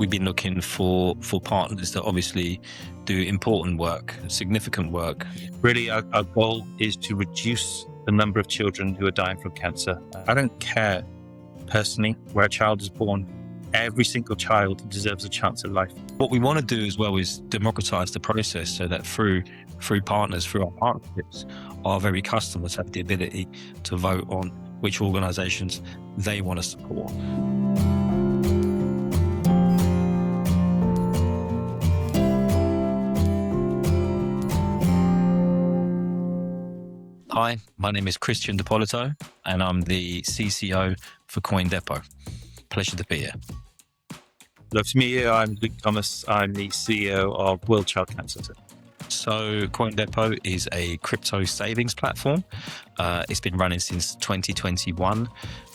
we've been looking for partners that obviously do important work, significant work. Really, our goal is to reduce the number of children who are dying from cancer. I don't care personally where a child is born. Every single child deserves a chance at life. What we want to do as well is democratize the process so that through partners, through our partnerships, our very customers have the ability to vote on which organizations they want to support. Hi, my name is Christian DePolito, and I'm the CCO for CoinDepo. Pleasure to be here. Love to meet you. I'm Luke Thomas. I'm the CEO of World Child Cancer. So CoinDepo is a crypto savings platform. It's been running since 2021,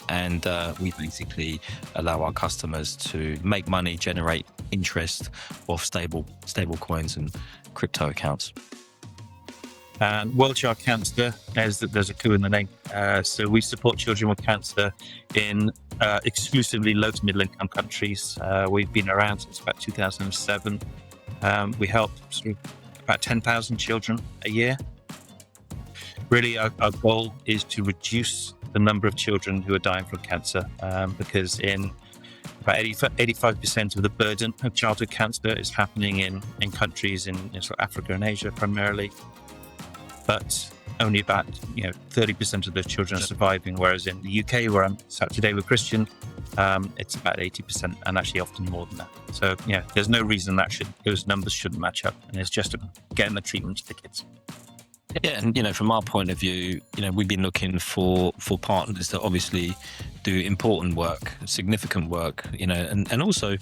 and we basically allow our customers to make money, generate interest off stable coins and crypto accounts. And World Child Cancer, there's a coup in the name. So we support children with cancer in exclusively low to middle income countries. We've been around since about 2007. We help about 10,000 children a year. Really, our goal is to reduce the number of children who are dying from cancer, because in about 85% of the burden of childhood cancer is happening in countries in sort of Africa and Asia primarily. But only about 30% of those children are surviving, whereas in the UK, where I'm sat today with Christian, it's about 80%, and actually often more than that. So there's no reason those numbers shouldn't match up, and it's just getting the treatment to the kids. Yeah, and from our point of view, we've been looking for partners that obviously do important work, significant work, and also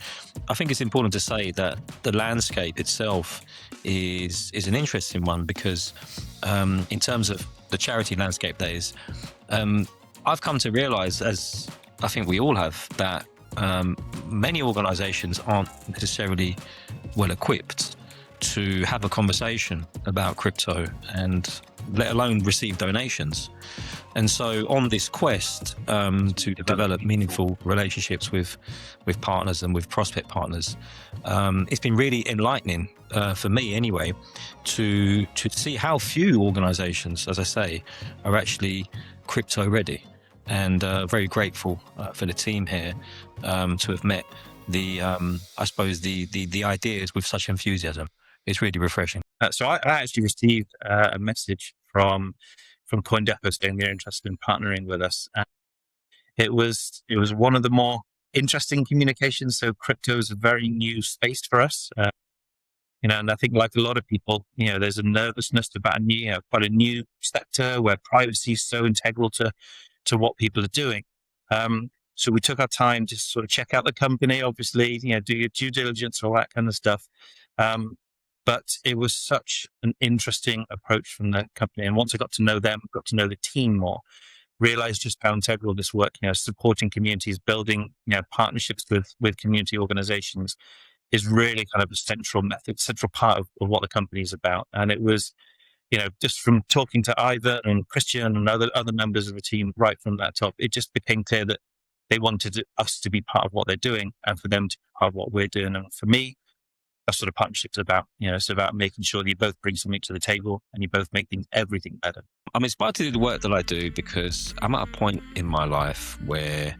I think it's important to say that the landscape itself is an interesting one, because in terms of the charity landscape, that is, I've come to realize, as I think we all have, that many organizations aren't necessarily well equipped to have a conversation about crypto, and let alone receive donations. And so on this quest to develop meaningful relationships with partners and with prospect partners, it's been really enlightening for me anyway, to see how few organizations, as I say, are actually crypto ready. And very grateful for the team here to have met the ideas with such enthusiasm. It's really refreshing. So I actually received a message from CoinDepo saying they're interested in partnering with us. And it was one of the more interesting communications. So crypto is a very new space for us. And I think, like a lot of people, there's a nervousness about quite a new sector where privacy is so integral to what people are doing. So we took our time to sort of check out the company, obviously, do your due diligence, all that kind of stuff. But it was such an interesting approach from the company. And once I got to know them, got to know the team more, realized just how integral this work, supporting communities, building, partnerships with community organizations is really kind of a central part of what the company is about. And it was, just from talking to Ivan and Christian and other members of the team right from that top, it just became clear that they wanted us to be part of what they're doing and for them to be part of what we're doing. And for me, that's what a partnership's about. It's about making sure that you both bring something to the table and you both make everything better. I'm inspired to do the work that I do because I'm at a point in my life where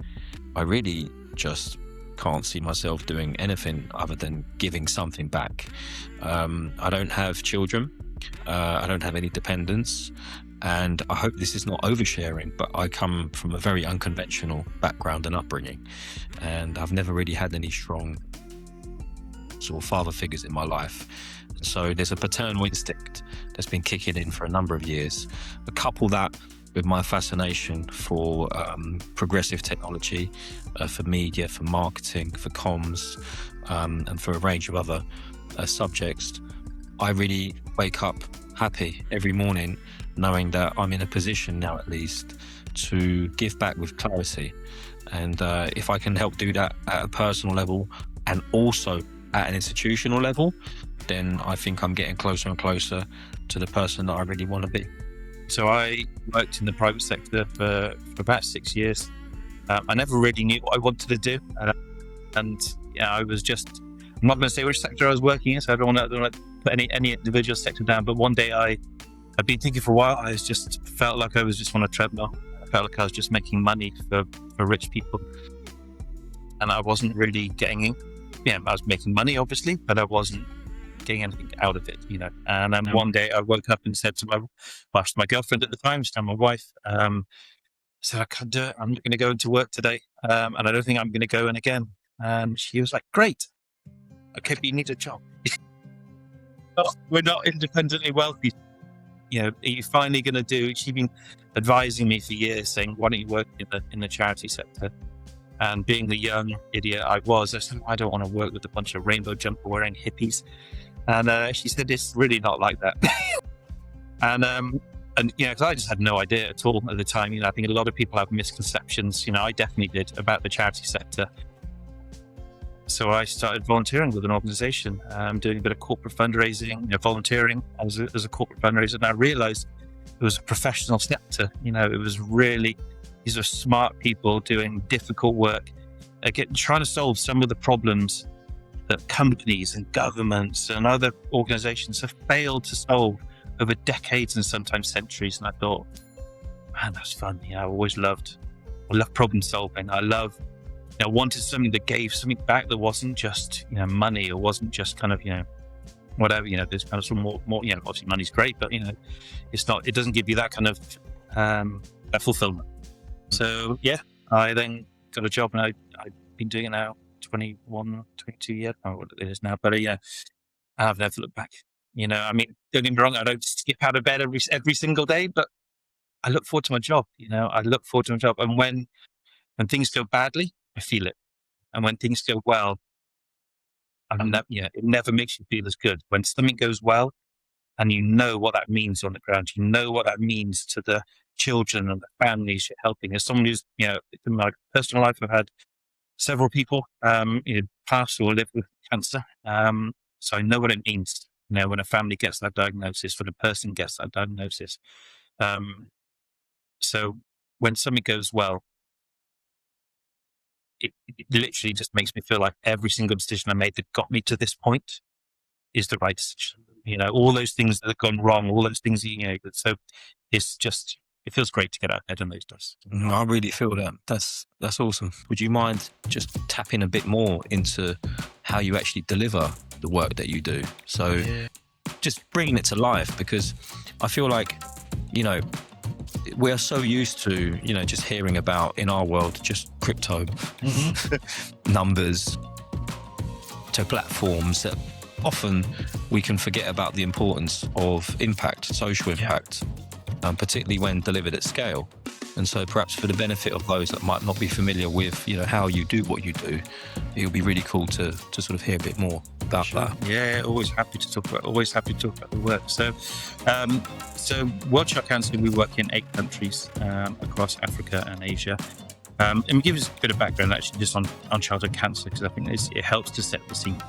I really just can't see myself doing anything other than giving something back. I don't have children. I don't have any dependents. And I hope this is not oversharing, but I come from a very unconventional background and upbringing. And I've never really had any strong sort of father figures in my life. So there's a paternal instinct that's been kicking in for a number of years. I couple that with my fascination for progressive technology, for media, for marketing, for comms, and for a range of other subjects. I really wake up happy every morning knowing that I'm in a position now, at least, to give back with clarity. And if I can help do that at a personal level and also at an institutional level, then I think I'm getting closer and closer to the person that I really want to be. So I worked in the private sector for about 6 years. I never really knew what I wanted to do. And I was just, I'm not going to say which sector I was working in, so I don't want to put any individual sector down. But one day I'd been thinking for a while, I just felt like I was just on a treadmill. I felt like I was just making money for rich people. And I wasn't really getting in. I was making money, obviously, but I wasn't getting anything out of it, And then one day I woke up and said to my girlfriend at the time, still my wife, I said, I can't do it. I'm not going to go into work today. And I don't think I'm going to go in again. And she was like, great. Okay, but you need a job. We're not independently wealthy. Are you finally going to do? She'd been advising me for years, saying, why don't you work in the charity sector? And being the young idiot I was, I said, I don't want to work with a bunch of rainbow jumper wearing hippies. And she said, it's really not like that. And because I just had no idea at all at the time. I think a lot of people have misconceptions. I definitely did, about the charity sector. So I started volunteering with an organization, doing a bit of corporate fundraising, volunteering as a corporate fundraiser. And I realized it was a professional sector. It was really, these are smart people doing difficult work, trying to solve some of the problems that companies and governments and other organizations have failed to solve over decades and sometimes centuries. And I thought, man, that's fun. I always loved problem solving. I wanted something that gave something back, that wasn't just, money, or wasn't just kind of, whatever, there's kind of some more, obviously money's great, but, it doesn't give you that kind of fulfillment. So, I then got a job, and I've been doing it now 21, 22 years. I don't know what it is now, but I've never looked back. Don't get me wrong, I don't skip out of bed every single day, but I look forward to my job. I look forward to my job. And when things go badly, I feel it. And when things go well, it never makes you feel as good. When something goes well, and you know what that means on the ground, you know what that means to the children and the families you're helping. As someone who's, in my personal life, I've had several people pass or live with cancer. So I know what it means, when a family gets that diagnosis, when a person gets that diagnosis. So when something goes well, it literally just makes me feel like every single decision I made that got me to this point is the right decision. All those things that have gone wrong, all those things, so it's just, it feels great to get out of bed on those days. I really feel that. That's awesome. Would you mind just tapping a bit more into how you actually deliver the work that you do? So just bringing it to life, because I feel like, we are so used to, just hearing about, in our world, just crypto, numbers, to platforms that often we can forget about the importance of impact, social impact, particularly when delivered at scale. And so perhaps for the benefit of those that might not be familiar with, how you do what you do, it would be really cool to sort of hear a bit more about that. Yeah, always happy to talk about the work. So World Child Cancer, we work in 8 countries across Africa and Asia. And we give us a bit of background actually just on childhood cancer, because I think it helps to set the scene.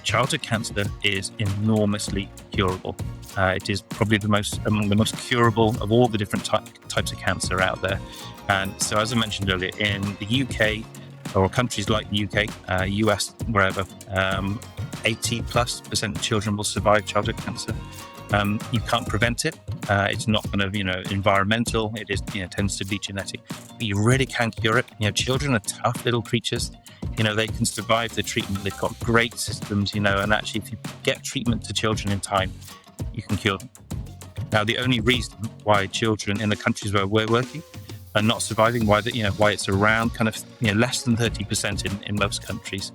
Childhood cancer is enormously curable. It is probably among the most curable of all the different types of cancer out there. And so, as I mentioned earlier, in the UK, or countries like the UK, US, wherever, 80+% of children will survive childhood cancer. You can't prevent it. It's not kind of, environmental. It is, tends to be genetic. But you really can cure it. Children are tough little creatures. They can survive the treatment. They've got great systems, and actually, if you get treatment to children in time, you can cure them. Now, the only reason why children in the countries where we're working are not surviving, why it's around kind of, less than 30% in most countries,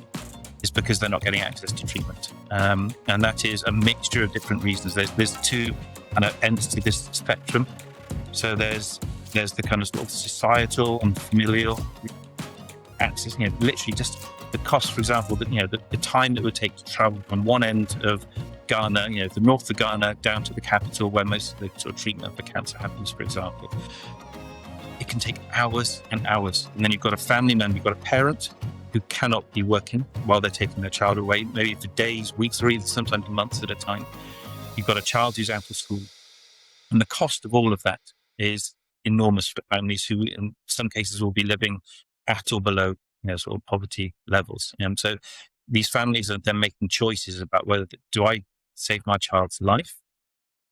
is because they're not getting access to treatment. And that is a mixture of different reasons. There's two kind of ends to this spectrum. So there's the kind of sort of societal and familial access, literally just the cost, for example, that, the time that would take to travel from one end of Ghana, the north of Ghana, down to the capital where most of the sort of treatment for cancer happens, for example. It can take hours and hours. And then you've got a family member, you've got a parent who cannot be working while they're taking their child away, maybe for days, weeks, or even sometimes months at a time. You've got a child who's out of school. And the cost of all of that is enormous for families who, in some cases, will be living at or below sort of poverty levels. So these families are then making choices about whether do I save my child's life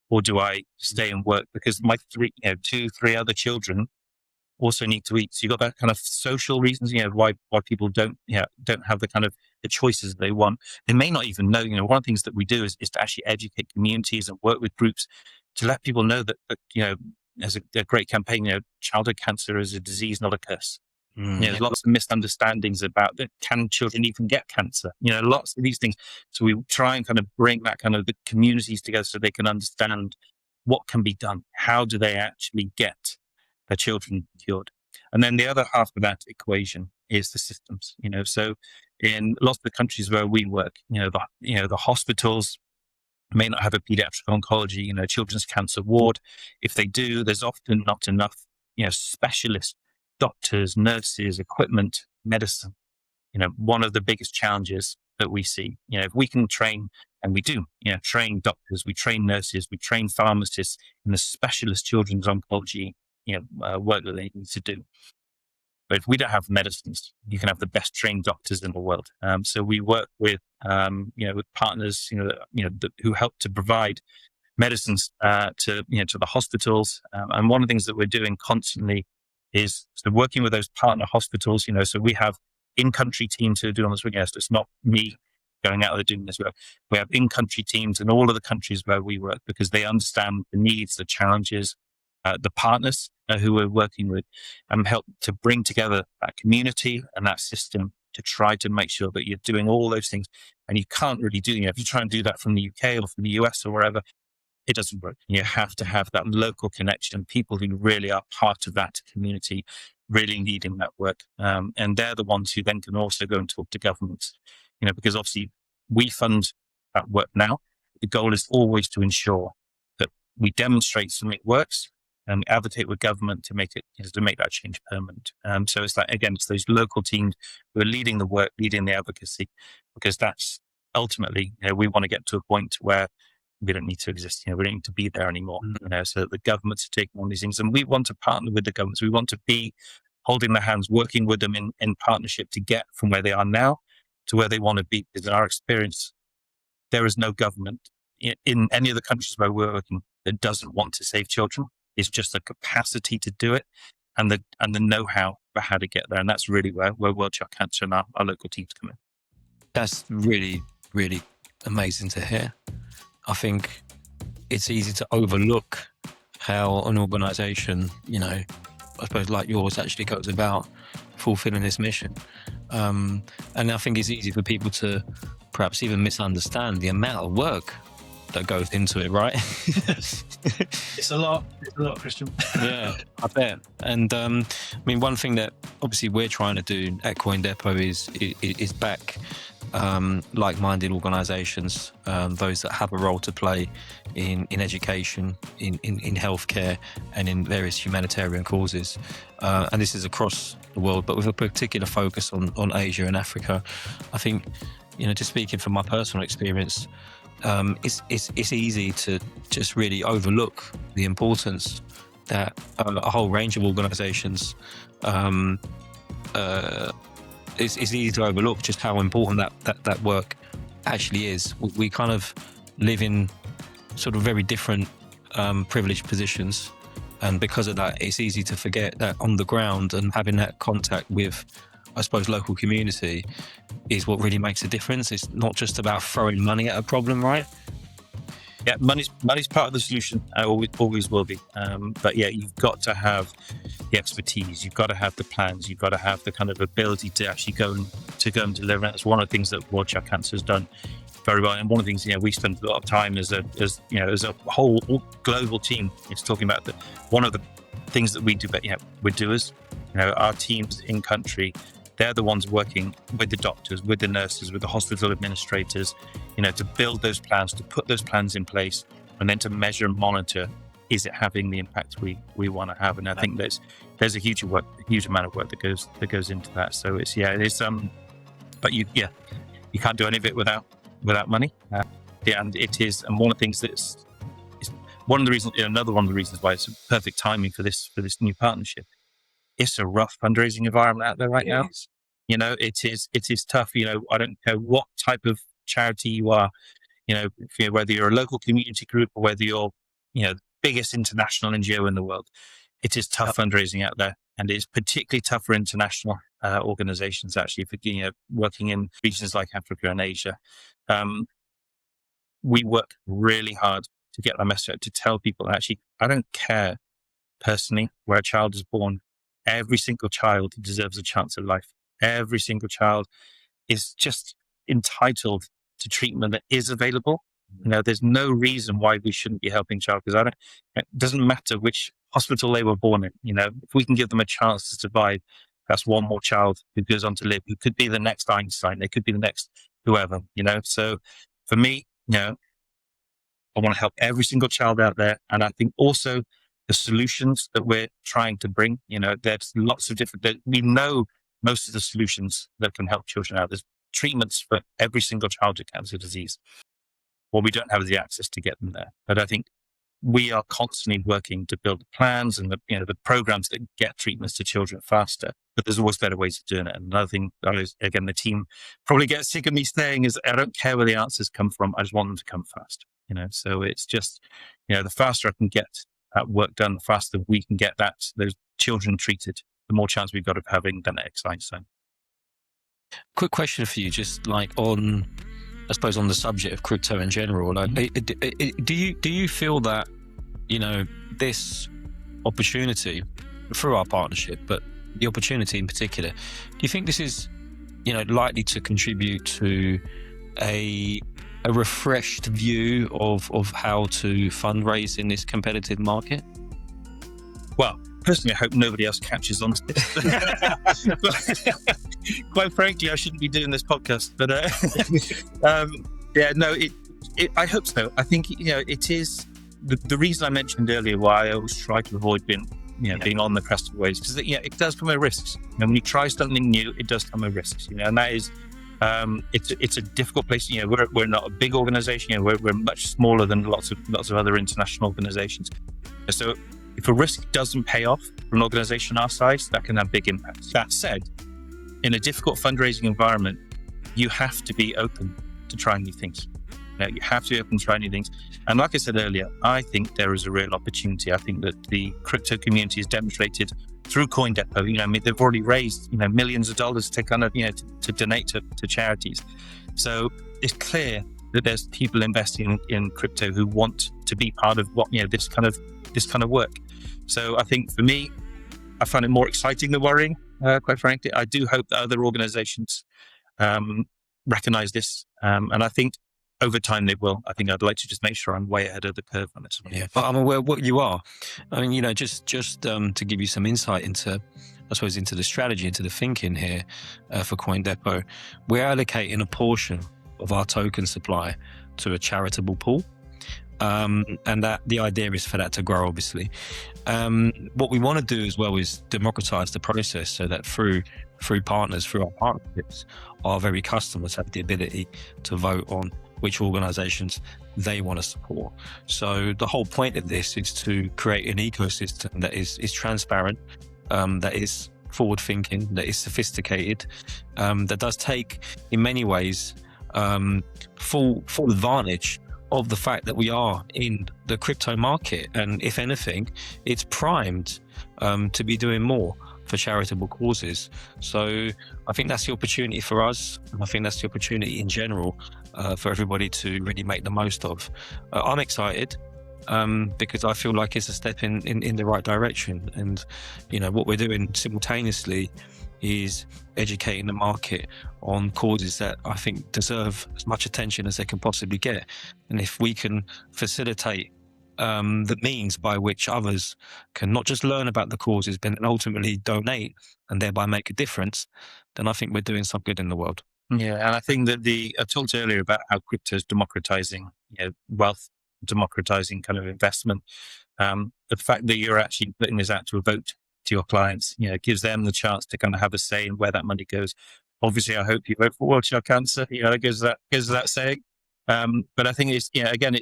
or do I stay and work because my two, three other children also need to eat. So you've got that kind of social reasons, why people don't have the kind of the choices they want. They may not even know, one of the things that we do is to actually educate communities and work with groups to let people know that as a great campaign, childhood cancer is a disease, not a curse. There's lots of misunderstandings about that. Can children even get cancer? Lots of these things. So we try and kind of bring that kind of the communities together so they can understand what can be done. How do they actually get their children cured? And then the other half of that equation is the systems. So in lots of the countries where we work, the hospitals may not have a pediatric oncology, children's cancer ward. If they do, there's often not enough, specialists, doctors, nurses, equipment, medicine. One of the biggest challenges that we see, if we can train, and we do, train doctors, we train nurses, we train pharmacists in the specialist children's oncology, work that they need to do. But if we don't have medicines, you can have the best trained doctors in the world. So we work with, with partners, who help to provide medicines to the hospitals. And one of the things that we're doing constantly is working with those partner hospitals. So we have in-country teams who are doing this. So it's not me going out there doing this work. We have in-country teams in all of the countries where we work because they understand the needs, the challenges, the partners who we're working with, and help to bring together that community and that system to try to make sure that you're doing all those things. And you can't really do, if you try and do that from the UK or from the US or wherever, it doesn't work. You have to have that local connection, people who really are part of that community, really needing that work. And they're the ones who then can also go and talk to governments, because obviously we fund that work now. The goal is always to ensure that we demonstrate something works and advocate with government to make it, to make that change permanent. So it's it's those local teams who are leading the work, leading the advocacy, because that's ultimately, we want to get to a point where we don't need to exist. We don't need to be there anymore. So that the governments are taking on these things, and we want to partner with the governments. We want to be holding their hands, working with them in partnership to get from where they are now to where they want to be. Because in our experience, there is no government in any of the countries where we're working that doesn't want to save children. It's just the capacity to do it and the know-how for how to get there. And that's really where World Child Cancer and our local teams come in. That's really, really amazing to hear. I think it's easy to overlook how an organisation, I suppose like yours, actually goes about fulfilling this mission. And I think it's easy for people to perhaps even misunderstand the amount of work that goes into it, right? It's a lot, Christian. Yeah, I bet. And one thing that obviously we're trying to do at CoinDepo is back like-minded organisations, those that have a role to play in education, in healthcare, and in various humanitarian causes. And this is across the world, but with a particular focus on Asia and Africa. I think, just speaking from my personal experience, it's easy to just really overlook the importance that a whole range of organisations. It's easy to overlook just how important that work actually is. We kind of live in sort of very different privileged positions, and because of that, it's easy to forget that on the ground and having that contact with, I suppose, local community is what really makes a difference. It's not just about throwing money at a problem, right? Yeah, money's part of the solution. Always will be. But yeah, you've got to have the expertise. You've got to have the plans. You've got to have the kind of ability to actually go and deliver. That's one of the things that World Child Cancer has done very well. And one of the things, we spend a lot of time as a whole global team. It's talking about one of the things that we do. But we're doers. Our teams in country, they're the ones working with the doctors, with the nurses, with the hospital administrators, to build those plans, to put those plans in place, and then to measure and monitor, is it having the impact we want to have? And I think there's a huge amount of work that goes into that. So it's but you can't do any of it without money. And it is, and one of the things that's one of the reasons, another one of the reasons why it's perfect timing for this new partnership. It's a rough fundraising environment out there right now. it is tough. I don't care what type of charity you are, whether you're a local community group or whether you're, the biggest international NGO in the world, it is tough fundraising out there. And it's particularly tough for international organizations, actually, for working in regions like Africa and Asia. We work really hard to get our message out, to tell people, actually, I don't care personally where a child is born. Every single child deserves a chance at life. Every single child is just entitled to treatment that is available. There's no reason why we shouldn't be helping child, because it doesn't matter which hospital they were born in. If we can give them a chance to survive, that's one more child who goes on to live, who could be the next Einstein. They could be the next whoever, So for me, I want to help every single child out there. And I think also the solutions that we're trying to bring, there's lots of we know most of the solutions that can help children out. There's treatments for every single child with cancer disease. Well, we don't have the access to get them there. But I think we are constantly working to build the plans and the programs that get treatments to children faster. But there's always better ways of doing it. And another thing, again, the team probably gets sick of me saying is, I don't care where the answers come from. I just want them to come fast. So it's just, the faster I can get that work done, the faster we can get those children treated, the more chance we've got of having the next Einstein. Quick question for you, just like on the subject of crypto in general. Like, do you feel that, this opportunity through our partnership, but the opportunity in particular, do you think this is, likely to contribute to a refreshed view of how to fundraise in this competitive market? Well, personally, I hope nobody else catches on to this. Quite frankly, I shouldn't be doing this podcast, but I hope so. I think it is the reason I mentioned earlier why I always try to avoid being on the crest of waves, because it does come with risks. When you try something new, it does come with risks. And that is. It's a difficult place. We're not a big organization. We're much smaller than lots of other international organizations. So if a risk doesn't pay off for an organization our size, that can have big impacts. That said, in a difficult fundraising environment, you have to be open to trying new things. You have to be open to trying new things. And like I said earlier, I think there is a real opportunity. I think that the crypto community has demonstrated through CoinDepo, they've already raised, millions of dollars to kind of, to donate to charities. So it's clear that there's people investing in crypto who want to be part of what, this kind of work. So I think for me, I find it more exciting than worrying, quite frankly. I do hope that other organizations recognize this. And I think over time they will. I think I'd like to just make sure I'm way ahead of the curve on this one. Yeah, but I'm aware what you are. I mean, just to give you some insight into the strategy, into the thinking here for CoinDepo, we're allocating a portion of our token supply to a charitable pool. And that the idea is for that to grow, obviously. What we want to do as well is democratize the process so that through partners, through our partnerships, our very customers have the ability to vote on which organizations they want to support. So the whole point of this is to create an ecosystem that is transparent, that is forward thinking, that is sophisticated, that does take in many ways full advantage of the fact that we are in the crypto market. And if anything, it's primed to be doing more for charitable causes. So I think that's the opportunity for us. And I think that's the opportunity in general for everybody to really make the most of. I'm excited because I feel like it's a step in the right direction. And, what we're doing simultaneously is educating the market on causes that I think deserve as much attention as they can possibly get. And if we can facilitate the means by which others can not just learn about the causes, but ultimately donate and thereby make a difference, then I think we're doing some good in the world. Yeah, and I think that I talked earlier about how crypto is democratizing wealth, democratizing kind of investment. The fact that you're actually putting this out to a vote to your clients, gives them the chance to kind of have a say in where that money goes. Obviously, I hope you vote for World Child Cancer. That goes without saying. But I think it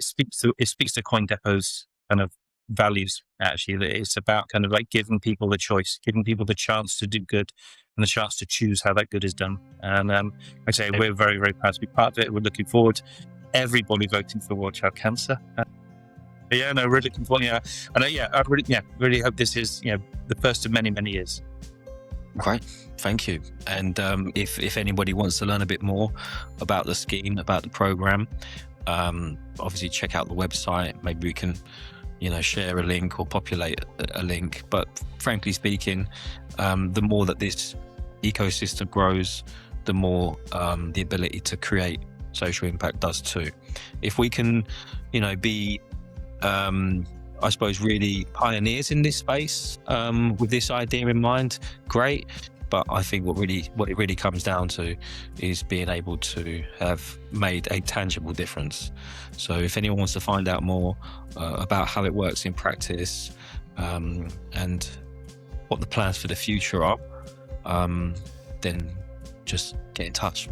speaks to CoinDepo's kind of values. Actually, that it's about kind of like giving people the choice, giving people the chance to do good, and the chance to choose how that good is done. And like I say, we're very, very proud to be part of it. We're looking forward, everybody voting for Watch Out Cancer. Yeah, no, really looking forward. Yeah, and I really hope this is the first of many, many years. Great, thank you. And if anybody wants to learn a bit more about the scheme, about the program, obviously check out the website. Maybe we can share a link or populate a link. But frankly speaking, the more that this ecosystem grows, the more the ability to create social impact does too. If we can be I suppose really pioneers in this space with this idea in mind, great. But I think what it really comes down to is being able to have made a tangible difference. So if anyone wants to find out more about how it works in practice and what the plans for the future are, then just get in touch.